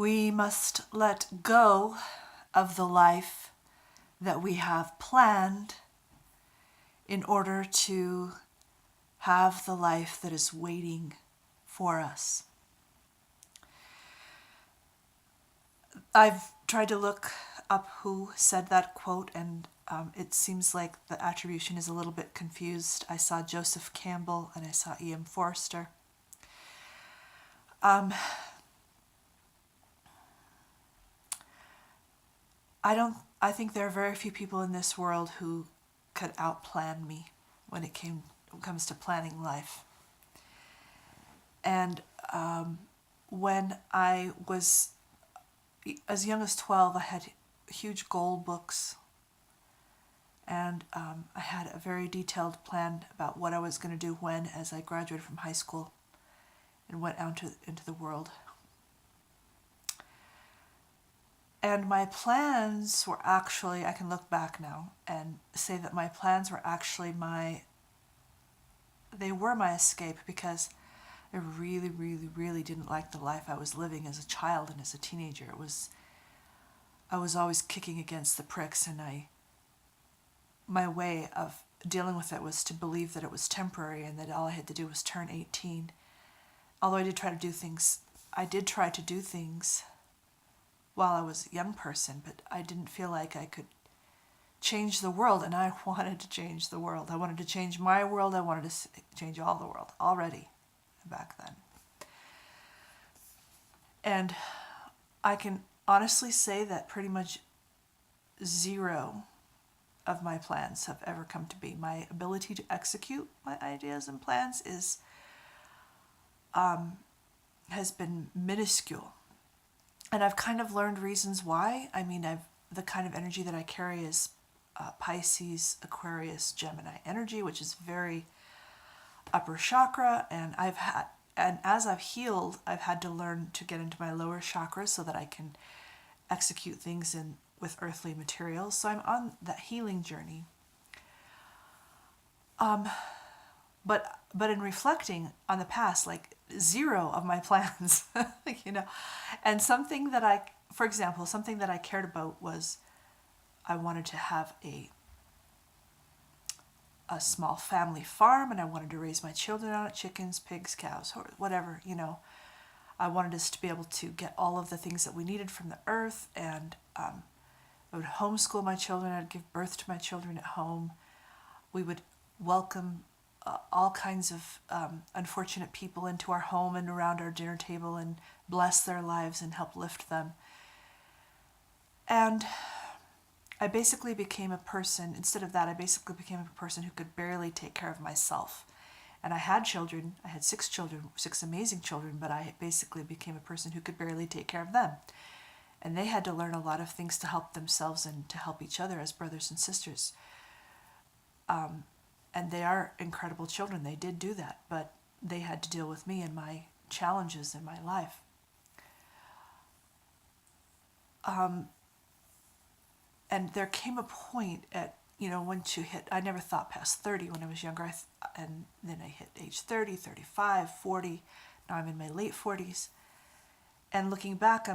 We must let go of the life that we have planned in order to have the life that is waiting for us. I've tried to look up who said that quote, and it seems like the attribution is a little bit confused. I saw Joseph Campbell and I saw E.M. Forster. I think there are very few people in this world who could outplan me when it comes to planning life. And when I was as young as 12, I had huge goal books, and I had a very detailed plan about what I was going to do as I graduated from high school and went out into the world. And my plans were actually, I can look back now and say that my plans were actually they were my escape, because I really, really, really didn't like the life I was living as a child and as a teenager. I was always kicking against the pricks, and my way of dealing with it was to believe that it was temporary and that all I had to do was turn 18. Although I did try to do things while I was a young person, but I didn't feel like I could change the world, and I wanted to change the world. I wanted to change my world. I wanted to change all the world already back then. And I can honestly say that pretty much zero of my plans have ever come to be. My ability to execute my ideas and plans has been minuscule. And I've kind of learned reasons why. I mean, the kind of energy that I carry is Pisces, Aquarius, Gemini energy, which is very upper chakra, and as I've healed, I've had to learn to get into my lower chakras so that I can execute things with earthly materials. So I'm on that healing journey. But in reflecting on the past, like zero of my plans, and something that I cared about was I wanted to have a small family farm, and I wanted to raise my children on it, chickens, pigs, cows, whatever, I wanted us to be able to get all of the things that we needed from the earth, and I would homeschool my children. I'd give birth to my children at home. We would welcome all kinds of unfortunate people into our home and around our dinner table and bless their lives and help lift them. And I basically became a person, instead of that, I basically became a person who could barely take care of myself. And I had children, I had 6 children, 6 amazing children, but I basically became a person who could barely take care of them. And they had to learn a lot of things to help themselves and to help each other as brothers and sisters. And they are incredible children. They did do that, but they had to deal with me and my challenges in my life. And there came a point once you hit, I never thought past 30 when I was younger, and then I hit age 30, 35, 40, now I'm in my late 40s. And looking back,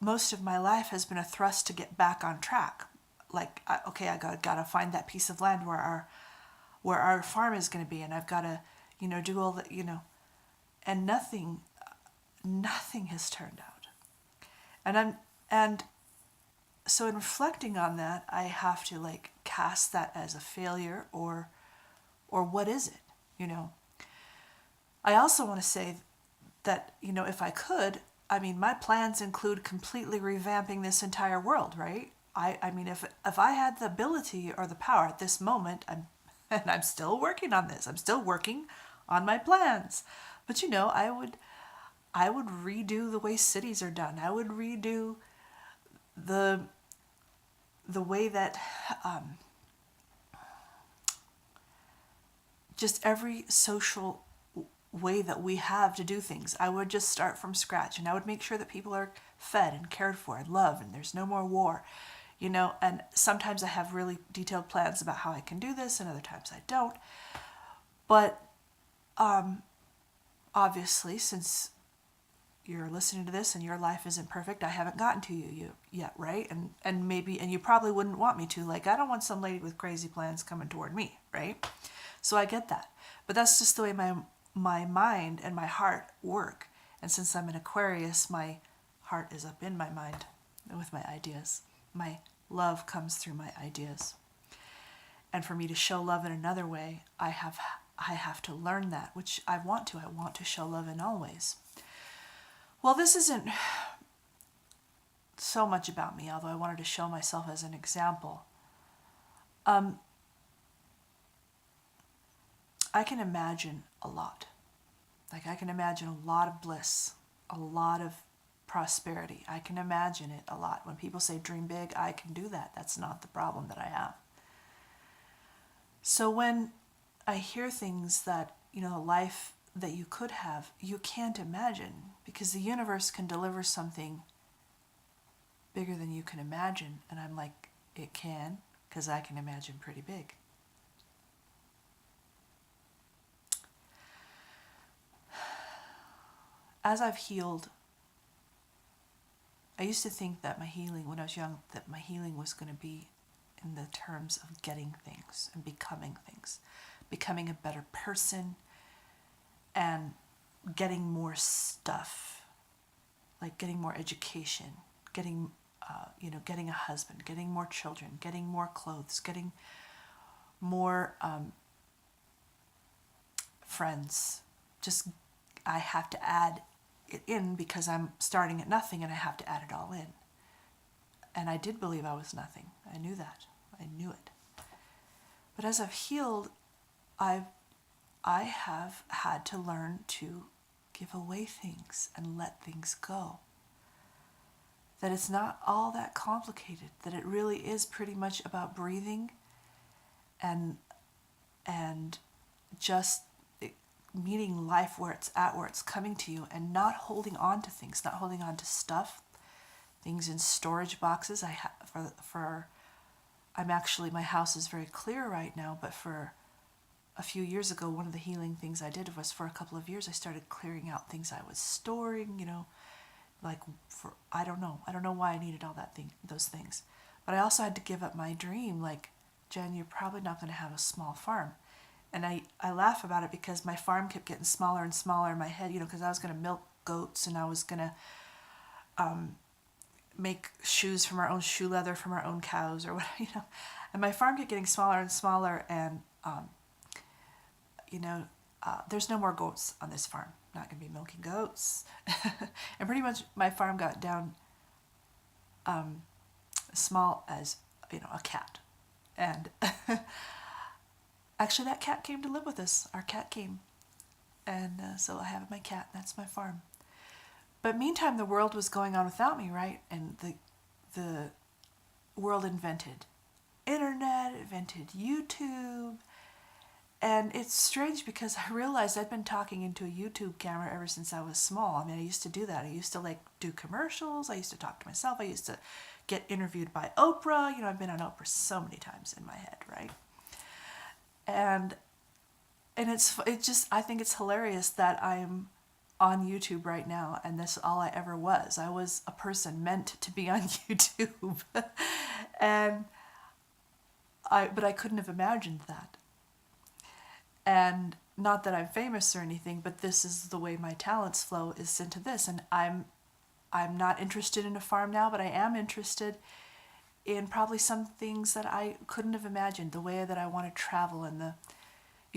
most of my life has been a thrust to get back on track. Like, I gotta find that piece of land where our farm is going to be, and I've got to, do all that, and nothing has turned out. And so in reflecting on that, I have to cast that as a failure or what is it, I also want to say that, if I could, my plans include completely revamping this entire world, right? I mean, if I had the ability or the power at this moment, I'm still working on this. I'm still working on my plans. But I would redo the way cities are done. I would redo the way that just every social way that we have to do things. I would just start from scratch, and I would make sure that people are fed and cared for and loved, and there's no more war. And sometimes I have really detailed plans about how I can do this, and other times I don't. But obviously, since you're listening to this and your life isn't perfect. I haven't gotten to you yet, right? And maybe, and you probably wouldn't want me to. Like, I don't want some lady with crazy plans coming toward me, right? So I get that. But that's just the way my mind and my heart work. And since I'm an Aquarius, my heart is up in my mind with my ideas. My love comes through my ideas. And for me to show love in another way, I have to learn that, which I want to. I want to show love in all ways. Well, this isn't so much about me, although I wanted to show myself as an example. I can imagine a lot. Like, I can imagine a lot of bliss, a lot of prosperity. I can imagine it a lot. When people say dream big, I can do that. That's not the problem that I have. So when I hear things that, life that you could have, you can't imagine, because the universe can deliver something bigger than you can imagine. And I'm like, it can, because I can imagine pretty big. As I've healed, I used to think that my healing, when I was young, that my healing was going to be in the terms of getting things and becoming things, becoming a better person and getting more stuff, like getting more education, getting a husband, getting more children, getting more clothes, getting more friends. Just, I have to add it in because I'm starting at nothing and I have to add it all in. And I did believe I was nothing. I knew that. I knew it. But as I've healed, I have had to learn to give away things and let things go. That it's not all that complicated, that it really is pretty much about breathing and just meeting life where it's at, where it's coming to you, and not holding on to things, not holding on to stuff, things in storage boxes. I have I'm actually, my house is very clear right now, but for a few years ago, one of the healing things I did was, for a couple of years, I started clearing out things I was storing, like for, I don't know why I needed all those things. But I also had to give up my dream, like, Jen, you're probably not going to have a small farm. And I laugh about it because my farm kept getting smaller and smaller in my head, because I was going to milk goats and I was going to make shoes from our own shoe leather from our own cows or whatever, And my farm kept getting smaller and smaller, and there's no more goats on this farm. Not going to be milking goats. And pretty much my farm got down small as, a cat. And actually that cat came to live with us. Our cat came. And so I have my cat, and that's my farm. But meantime, the world was going on without me, right? And the world invented internet, invented YouTube. And it's strange because I realized I'd been talking into a YouTube camera ever since I was small. I mean, I used to do that. I used to do commercials. I used to talk to myself. I used to get interviewed by Oprah. I've been on Oprah so many times in my head, right? And I think it's hilarious that I'm on YouTube right now, and that's all I ever was. I was a person meant to be on YouTube. But I couldn't have imagined that. And not that I'm famous or anything, but this is the way my talents flow, is into this. And I'm not interested in a farm now, but I am interested in probably some things that I couldn't have imagined, the way that I want to travel, and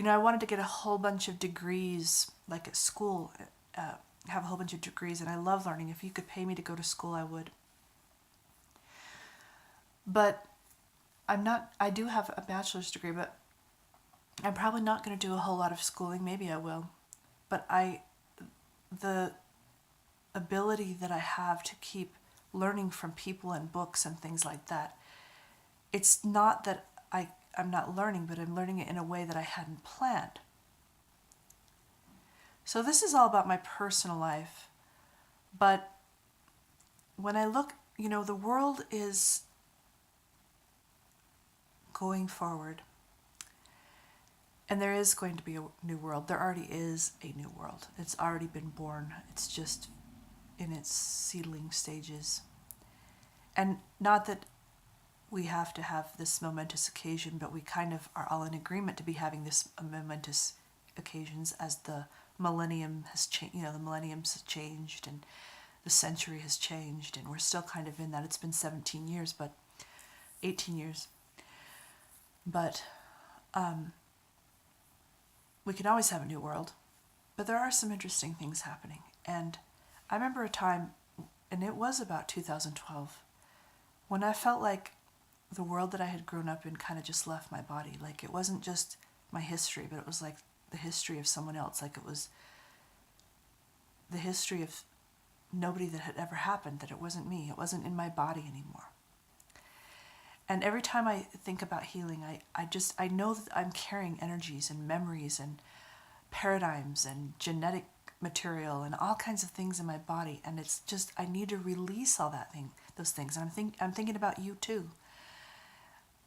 I wanted to get a whole bunch of degrees, like at school, have a whole bunch of degrees, and I love learning. If you could pay me to go to school, I would. But I do have a bachelor's degree, but I'm probably not going to do a whole lot of schooling. Maybe I will. But the ability that I have to keep learning from people and books and things like that, it's not that I'm not learning, but I'm learning it in a way that I hadn't planned. So this is all about my personal life. But when I look, the world is going forward. And there is going to be a new world. There already is a new world. It's already been born. It's just in its seedling stages. And not that we have to have this momentous occasion, but we kind of are all in agreement to be having this momentous occasions as the millennium has changed, the millenniums have changed and the century has changed, and we're still kind of in that. It's been 17 years, but 18 years. But we can always have a new world. But there are some interesting things happening. And I remember a time, and it was about 2012, when I felt like the world that I had grown up in kind of just left my body. Like it wasn't just my history, but it was like the history of someone else. Like it was the history of nobody that had ever happened, that it wasn't me. It wasn't in my body anymore. And every time I think about healing, I know that I'm carrying energies and memories and paradigms and genetic material and all kinds of things in my body, and it's just I need to release all those things. And I'm thinking about you too,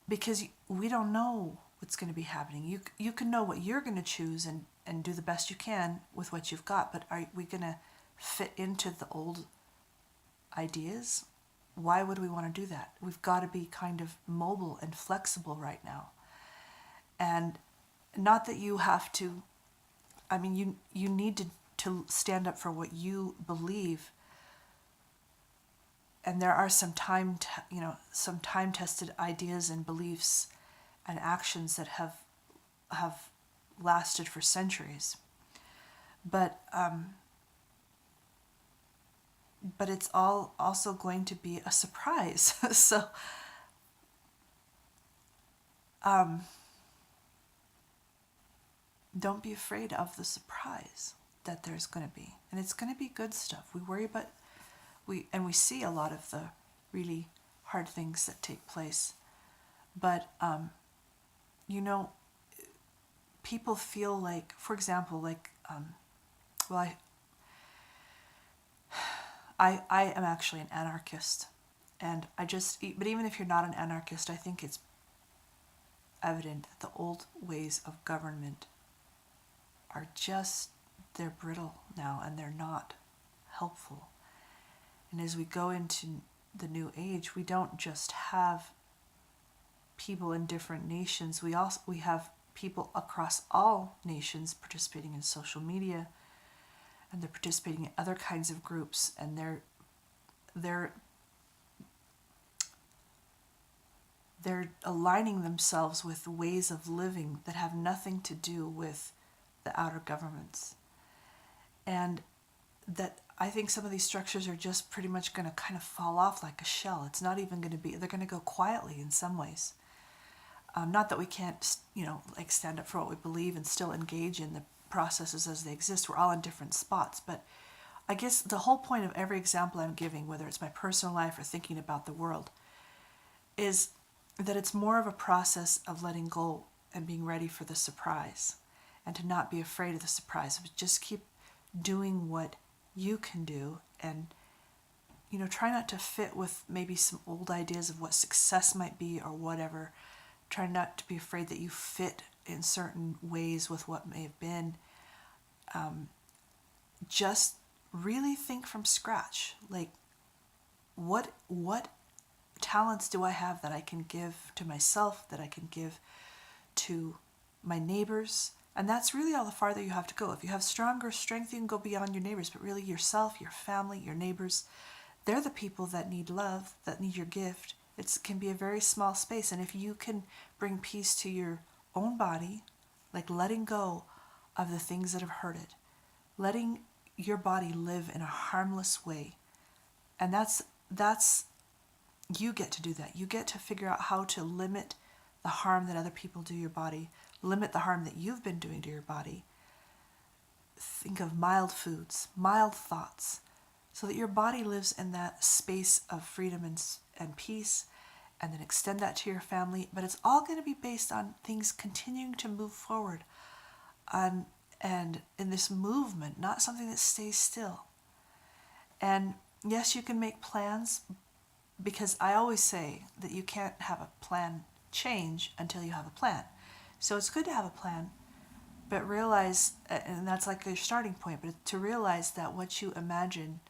because we don't know what's going to be happening. You can know what you're going to choose and do the best you can with what you've got, but are we going to fit into the old ideas? Why would we want to do that? We've got to be kind of mobile and flexible right now. And not that you have to, I mean, you need to stand up for what you believe. And there are some time-tested ideas and beliefs and actions that have lasted for centuries. But it's all also going to be a surprise. So don't be afraid of the surprise that there's going to be. And it's going to be good stuff. We worry about, we see a lot of the really hard things that take place. But, people feel like, for example, like, I am actually an anarchist, and but even if you're not an anarchist, I think it's evident that the old ways of government are they're brittle now, and they're not helpful. And as we go into the new age, we don't just have people in different nations, we have people across all nations participating in social media, and they're participating in other kinds of groups, and they're aligning themselves with ways of living that have nothing to do with the outer governments. And that I think some of these structures are just pretty much going to kind of fall off like a shell. It's not even going to be, they're going to go quietly in some ways. Not that we can't, stand up for what we believe and still engage in the processes as they exist. We're all in different spots. But I guess the whole point of every example I'm giving, whether it's my personal life or thinking about the world, is that it's more of a process of letting go and being ready for the surprise, and to not be afraid of the surprise. Just keep doing what you can do, and try not to fit with maybe some old ideas of what success might be or whatever. Try not to be afraid that you fit in certain ways with what may have been. Just really think from scratch. Like, what talents do I have that I can give to myself, that I can give to my neighbors? And that's really all the farther you have to go. If you have stronger strength, you can go beyond your neighbors, but really yourself, your family, your neighbors, they're the people that need love, that need your gift. It can be a very small space. And if you can bring peace to your own body, like letting go of the things that have hurt it, letting your body live in a harmless way, and that's you get to do that. You get to figure out how to limit the harm that other people do to your body, limit the harm that you've been doing to your body. Think of mild foods, mild thoughts, so that your body lives in that space of freedom and peace, and then extend that to your family. But it's all going to be based on things continuing to move forward, and in this movement, not something that stays still. And yes, you can make plans, because I always say that you can't have a plan change until you have a plan. So it's good to have a plan, but realize, and that's like your starting point, but to realize that what you imagine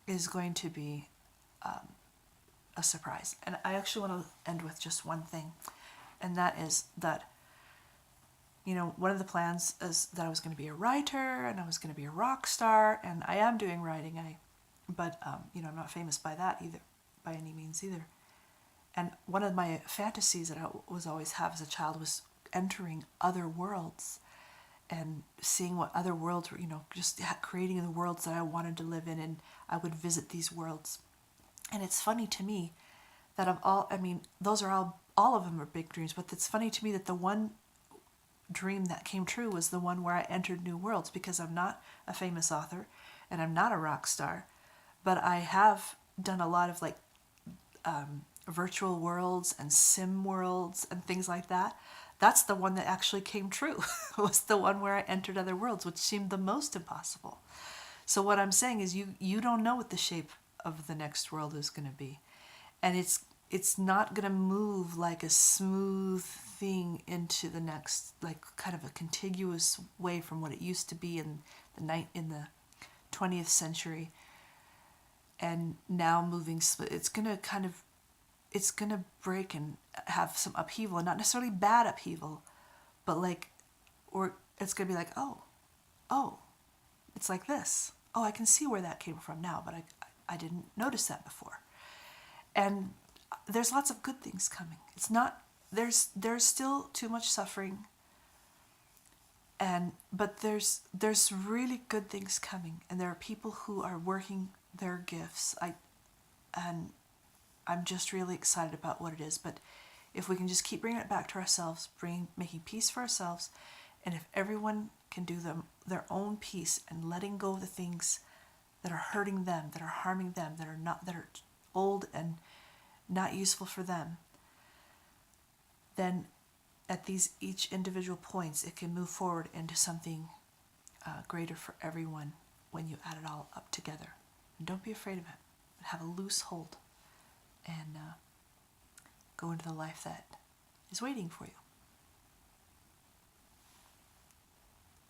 is going to be a surprise. And I actually want to end with just one thing, and that is that, you know, one of the plans is that I was going to be a writer and I was going to be a rock star, and I am doing writing, but you know, I'm not famous by that either, by any means either. And one of my fantasies that I was always have as a child was entering other worlds and seeing what other worlds were, you know, just creating the worlds that I wanted to live in, and I would visit these worlds. And it's funny to me that of all, I mean, those are all of them are big dreams, but it's funny to me that the one dream that came true was the one where I entered new worlds, because I'm not a famous author and I'm not a rock star, but I have done a lot of like virtual worlds and sim worlds and things like that. That's the one that actually came true. Was the one where I entered other worlds, which seemed the most impossible. So what I'm saying is you don't know what the shape of the next world is going to be. And it's not going to move like a smooth thing into the next, like kind of a contiguous way from what it used to be in the 20th century. And now moving, it's going to break and have some upheaval, and not necessarily bad upheaval, but like, or it's going to be like, oh, it's like this. Oh, I can see where that came from now, but I didn't notice that before. And there's lots of good things coming. It's not, there's still too much suffering, but there's really good things coming, and there are people who are working their gifts. And I'm just really excited about what it is. But if we can just keep bringing it back to ourselves, making peace for ourselves, and if everyone can do their own peace and letting go of the things that are hurting them, that are harming them, that are old and not useful for them, then at each individual points, it can move forward into something greater for everyone when you add it all up together. And don't be afraid of it, but have a loose hold and go into the life that is waiting for you.